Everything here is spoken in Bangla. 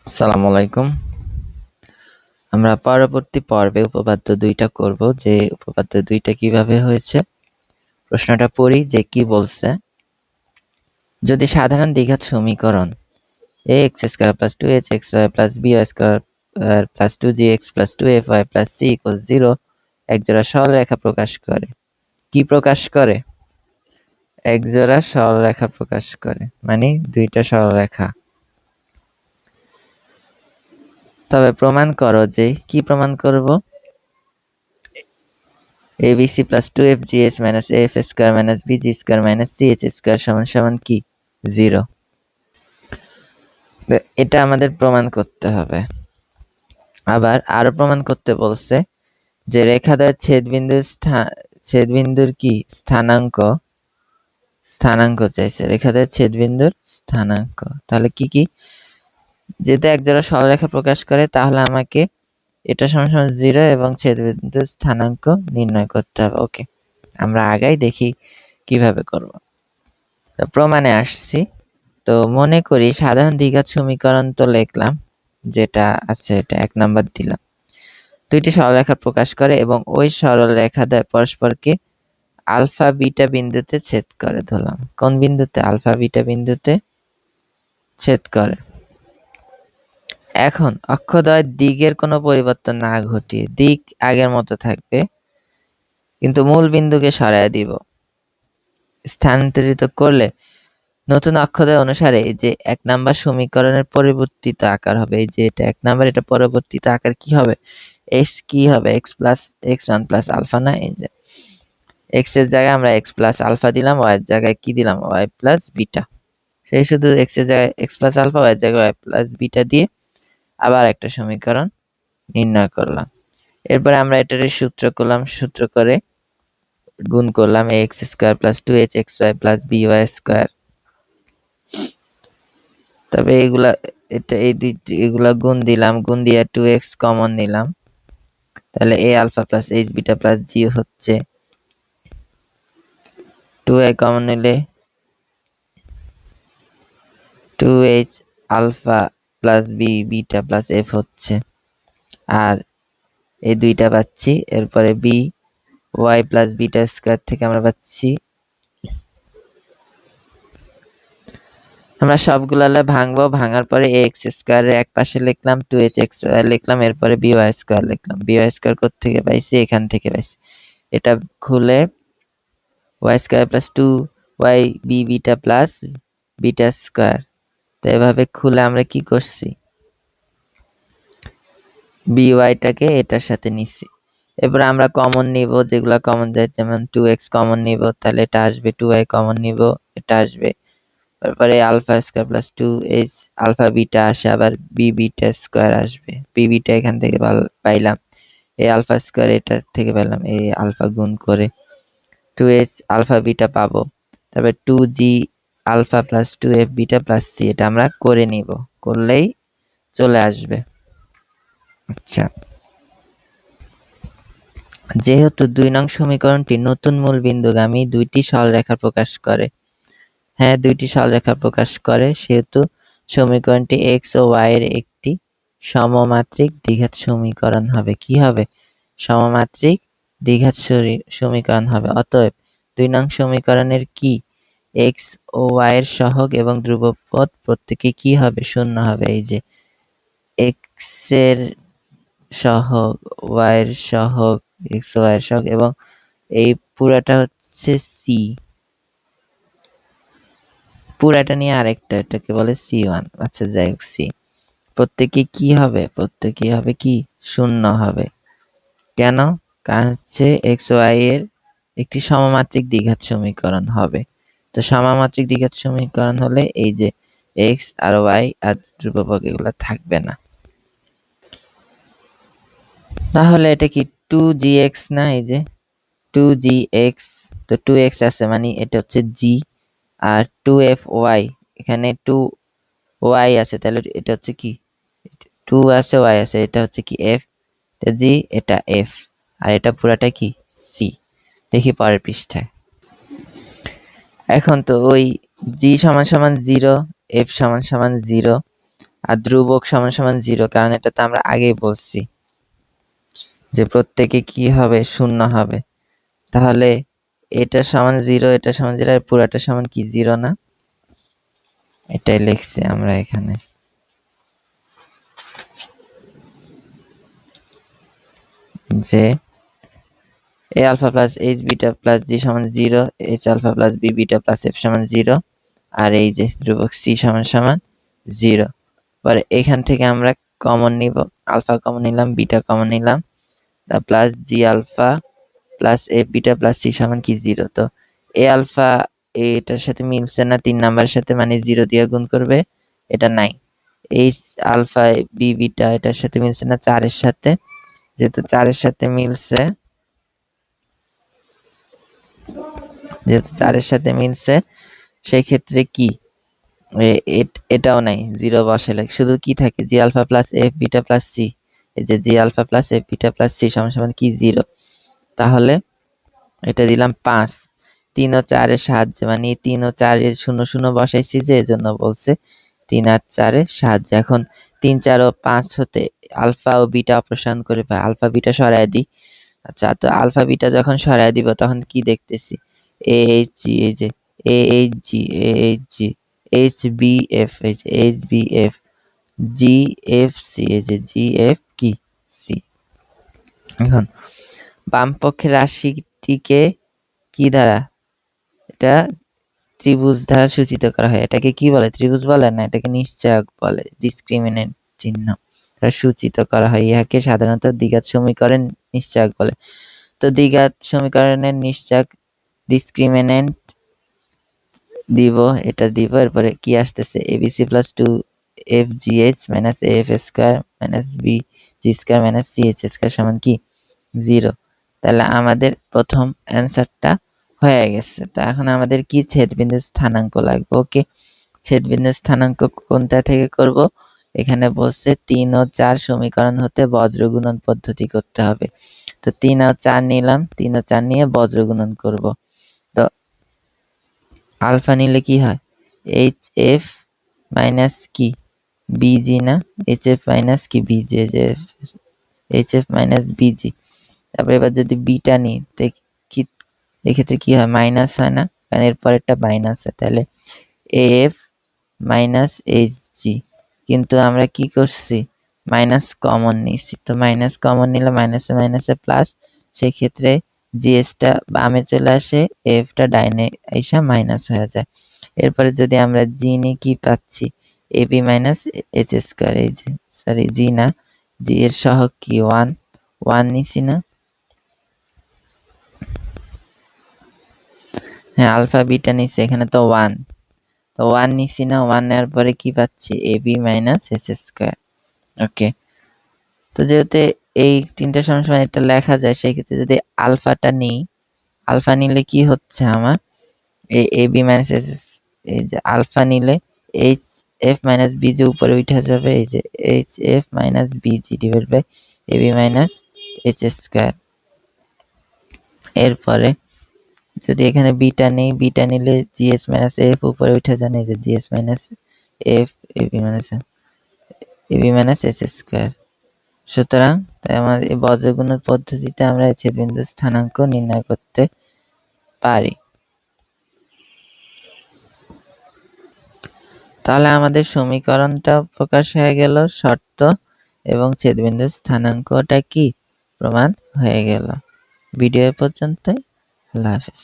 আসসালামু আলাইকুম। আমরা পরবর্তী পর্বে উপপাদ্য ২টা করব, যে উপপাদ্য ২টা কিভাবে হয়েছে। প্রশ্নটা পড়ি যে কি বলছে। যদি সাধারণ দ্বিঘাত সমীকরণ ax square plus 2hxy plus by square plus 2gx plus 2fy plus c equal 0 একজোড়া সরলরেখা প্রকাশ করে। কি প্রকাশ করে? একজোড়া সরলরেখা প্রকাশ করে, মানে দুইটা সরলরেখা। তবে প্রমাণ করো যে, কি প্রমাণ করব? abc plus 2fgs minus af square minus bg square minus ch square সমান সমান কি 0। এটা আমাদের প্রমাণ করতে হবে। আবার আরো প্রমাণ করতে বলছে যে রেখাদ্বয়ের ছেদবিন্দুর কি স্থানাঙ্ক চাইছে। রেখাদ্বয়ের ছেদবিন্দুর স্থানাঙ্ক, তাহলে কি কি, যেহেতু একজোড়া সরলরেখা প্রকাশ করে তাহলে আমাকে এটা সমান সমান 0 এবং ছেদবিন্দুর স্থানাঙ্ক নির্ণয় করতে হবে। ওকে, আমরা আগাই দেখি কিভাবে করব। প্রমাণে আসছি। তো মনে করি সাধারণ দ্বিঘাত সমীকরণ তো লিখলাম, যেটা আছে এটা 1 নাম্বার দিলাম। দুইটি সরলরেখা প্রকাশ করে এবং ওই সরলরেখা দ্বয় পরস্পরকে আলফা বিটা বিন্দুতে ছেদ করে ধরলাম। কোন বিন্দুতে? আলফা বিটা বিন্দুতে ছেদ করে। এখন অক্ষদ্বয়ের দিকের কোনো পরিবর্তন না ঘটিয়ে দিক আগের মতো থাকবে, কিন্তু মূল বিন্দুকে সরায় দিব। স্থানান্তরিত করলে নতুন অক্ষদ্বয় অনুসারে এই যে 1 নাম্বার সমীকরণের পরিবর্তিত আকার হবে। এই যে এটা 1 নাম্বার, এটা পরিবর্তিত আকার কি হবে? x কি হবে? x plus x1 plus alpha না? এই যে x এর জায়গায় আমরা x প্লাস আলফা দিলাম, y এর জায়গায় কি দিলাম? y প্লাস বিটা। সেই শুধু x এর জায়গায় x প্লাস আলফা, y এর জায়গায় y প্লাস বিটা দিয়ে আবার একটা সমীকরণ নির্ণয় করলাম। এরপরে আমরা এটার সূত্র করলাম, সূত্র করে গুণ করলাম ax square plus 2hxy plus by square. তবে এগুলা গুণ দিলাম, গুণ দিয়ে 2x কমন নিলাম, তাহলে a alpha plus h beta plus g হচ্ছে 2a কমন নিলে 2h alpha plus b beta plus f হচ্ছে, আর এই দুইটা পাচ্ছি। এরপরে b y প্লাস বিটা স্কয়ার থেকে আমরা পাচ্ছি, আমরা সবগুলা ভাঙবো। ভাঙার পরে ax স্কয়ারের এক পাশে লিখলাম, 2hx লিখলাম, এরপরে by স্কয়ার লিখলাম। by স্কয়ার কোথা থেকে পাইছি? এখান থেকে পাইছি। এটা খুলে y square plus 2y b beta plus beta square. তো এভাবে খুলে আমরা কি করছি? by টাকে এটার সাথে নিছি। এরপর আমরা কমন নিব, যেগুলা কমন যায়, যেমন 2x কমন নিব, তাহলে এটা আসবে। 2y কমন নিব, এটা আসবে। তারপরে alpha square plus 2h alpha beta আসে, আবার b বিটা স্কয়ার আসবে। b বিটা এখান থেকে পাইলাম, এই আলফা স্কয়ার এটা থেকে পেলাম, এই আলফা গুণ করে 2h আলফা বিটা পাবো। তারপর 2g alpha plus 2f beta plus c, এটা আমরা করে নিব, করলেই চলে আসবে। আচ্ছা, যেহেতু 2 নং সমীকরণটি নতুন মূল বিন্দুগামী দুইটি সরলরেখা প্রকাশ করে, হ্যাঁ দুইটি সরলরেখা প্রকাশ করে, সেহেতু সমীকরণটি x ও y এর একটি সমমাত্রিক দ্বিঘাত সমীকরণ হবে। কি হবে? সমমাত্রিক দ্বিঘাত সমীকরণ হবে। অতএব 2 নং সমীকরণের কি x ও y এর সহগ এবং ধ্রুবপদ প্রত্যেকে কি হবে? শূন্য হবে। এই যে x এর সহগ, y এর সহগ, x ও y এর সহগ, এবং এই পুরাটা হচ্ছে c, পুরাটা নিয়ে আরেকটা, এটাকে বলে c1। আচ্ছা যাই হোক, c প্রত্যেকে কি হবে? প্রত্যেকে হবে কি? শূন্য হবে। কেন? কারণ হচ্ছে x ও y এর একটি সমমাত্রিক দ্বিঘাত সমীকরণ হবে। তো সমমাত্রিক দ্বিঘাত সমীকরণ হলে এই যে x আর y আর ধ্রুবক এগুলো থাকবে না। তাহলে এটা কি 2gx না? এই যে 2gx, তো 2x আছে মানে এটা হচ্ছে g, আর 2fy এখানে 2y আছে, তাহলে এটা হচ্ছে কি 2 আছে, y আছে, এটা হচ্ছে কি f, এটা g, এটা f, আর এটা পুরাটা কি c। দেখি পরের পৃষ্ঠায়। এখন তো ওই g সমান সমান 0, f সমান সমান 0, আর ধ্রুবক সমান সমান 0, কারণ এটা তো আমরা আগেই বলছি যে প্রত্যেকে কি হবে, শূন্য হবে। তাহলে এটা সমান 0, এটা সমান 0, আর পুরাটা সমান কি 0 না? এটাই লিখছি আমরা এখানে। যে a alpha plus h beta plus g সমান 0, h alpha plus b beta plus f সমান 0, আর এই যে ধ্রুবক c সমান সমান 0। পরে এখান থেকে আমরা কমন নিব, আলফা কমন নিলাম, বিটা কমন নিলাম, প্লাস জি আলফা প্লাস এ বিটা প্লাস সি সমান কি 0। তো এ আলফা এটার সাথে মিলছে না 3 নাম্বারের সাথে, মানে 0 দিয়ে গুণ করবে, এটা নাই। এইচ আলফা বি বিটা এটার সাথে মিলছে না 4 এর সাথে, যেহেতু 4 এর সাথে মিলছে, সেই ক্ষেত্রে কি এটাও নাই, 0 বসালে শুধু কি থাকে, G alpha plus F beta plus C. এই যে G alpha plus F beta plus C সমান সমান কি 0। তাহলে এটা দিলাম 5, 3 ও 4 এর সাহায্যে, মানে 3 ও 4 এর 0 0 বসাইছি, যে এজন্য বলছে 3 আর 4 এর সাহায্যে। এখন 3 4 ও 5 হতে আলফা ও বিটা অপসারণ করে পাই, আলফা বিটা সরায় দিই। আচ্ছা, তো আলফা বিটা যখন সরায় দিব তখন কি দেখতেছি, এ এইচ জি, এই যে A H G, A H G, H B F, এই যে H B F, G F C, এই যে জি এফ কি সি। এখন বাম পক্ষের রাশিটিকে কি দ্বারা, এটা ত্রিভুজ দ্বারা সূচিত করা হয়। এটাকে কি বলে, ত্রিভুজ বলে না, এটাকে নিশ্চয়ক বলে, ডিসক্রিমিনেন্ট চিহ্ন সূচিত করা হয়। ইহাকে সাধারণত দ্বিঘাত সমীকরণ নিশ্চয়ক বলে। তো দ্বিঘাত সমীকরণের নিশ্চয়ক ডিসক্রিমিনেন্ট দিব, এটা দিব। এরপরে কি আসতেছে, ABC plus 2fgh minus af square minus bg square minus ch square সমান কি 0। তাহলে আমাদের প্রথম অ্যান্সারটা হয়ে গেছে। তো এখন আমাদের কি ছেদবিন্দুর স্থানাঙ্ক লাগবে। ওকে, ছেদবিন্দুর স্থানাঙ্ক কোনটা থেকে করব, এখানে বলছে 3 ও 4 সমীকরণ হতে বজ্র গুণন পদ্ধতি করতে হবে। তো 3 ও 4 নিলাম, 3 ও 4 নিয়ে বজ্র গুণন করব। তো আলফা নিলে কি হয়, এইচ এফ মাইনাস কি বিজি না, এইচ এফ মাইনাস কি বিজি, যে এইচ এফ মাইনাস বিজি। তারপরে এবার যদি বিটা নিই, কি এক্ষেত্রে কি হয়, মাইনাস হয় না, কারণ এর পরেরটা মাইনাস হয়। তাহলে এফ মাইনাস এইচ জি, কিন্তু আমরা কি করছি, মাইনাস কমন নিছি। তো মাইনাস কমন নিলে মাইনাসে মাইনাসে প্লাস, সেই ক্ষেত্রে জিএসটা বামে চলে আসে, এফটা ডাইনে এসে মাইনাস হয়ে যায়। এরপরে যদি আমরা জি নিই, কি পাচ্ছি, এবি মাইনাস এইচ স্কয়ার, এই যে সরি জি না, জি এর সহগ কি 1 নিছি না, হ্যাঁ আলফা বিটা নিছি, এখানে তো 1, তো 1 নিছি না, 1 নেওয়ার পরে কি পাচ্ছি, এবি মাইনাস এইচ স্কয়ার। ওকে, তো যেহেতু এই তিনটা সমান এটা লেখা যায়, সেই ক্ষেত্রে যদি আলফাটা নিই, আলফা নিলে কি হচ্ছে আমার, এই এবি মাইনাস এইচ, এই যে আলফা নিলে এইচ এফ মাইনাস বিজি উপরে উঠে যাবে, এই যে H F minus BG divide by AB minus H square. এরপরে যদি এখানে বিটা নেই, বিটা নিলে জিএস মাইনাস এফ উপরে উঠে যান, এই যে GS minus F AB minus H square. সুতরাং তাই আমাদের এই বজ্রগুণের পদ্ধতিতে আমরা ছেদবিন্দুর স্থানাঙ্ক নির্ণয় করতে পারি। তাহলে আমাদের সমীকরণটা প্রকাশ হয়ে গেল, শর্ত এবং ছেদবিন্দুর স্থানাঙ্কটা কি প্রমাণ হয়ে গেল। ভিডিও পর্যন্তই, আল্লাহ হাফেজ।